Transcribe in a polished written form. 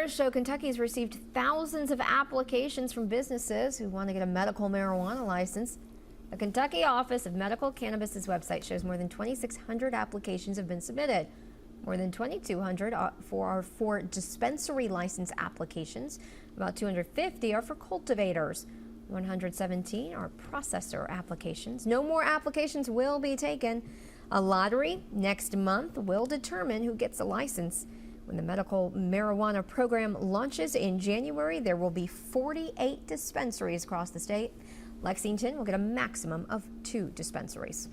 Numbers show Kentucky's received thousands of applications from businesses who want to get a medical marijuana license. The Kentucky Office of Medical Cannabis's website shows more than 2,600 applications have been submitted. More than 2,200 are for dispensary license applications. About 250 are for cultivators. 117 are processor applications. No more applications will be taken. A lottery next month will determine who gets a license. When the medical marijuana program launches in January, there will be 48 dispensaries across the state. Lexington will get a maximum of 2 dispensaries.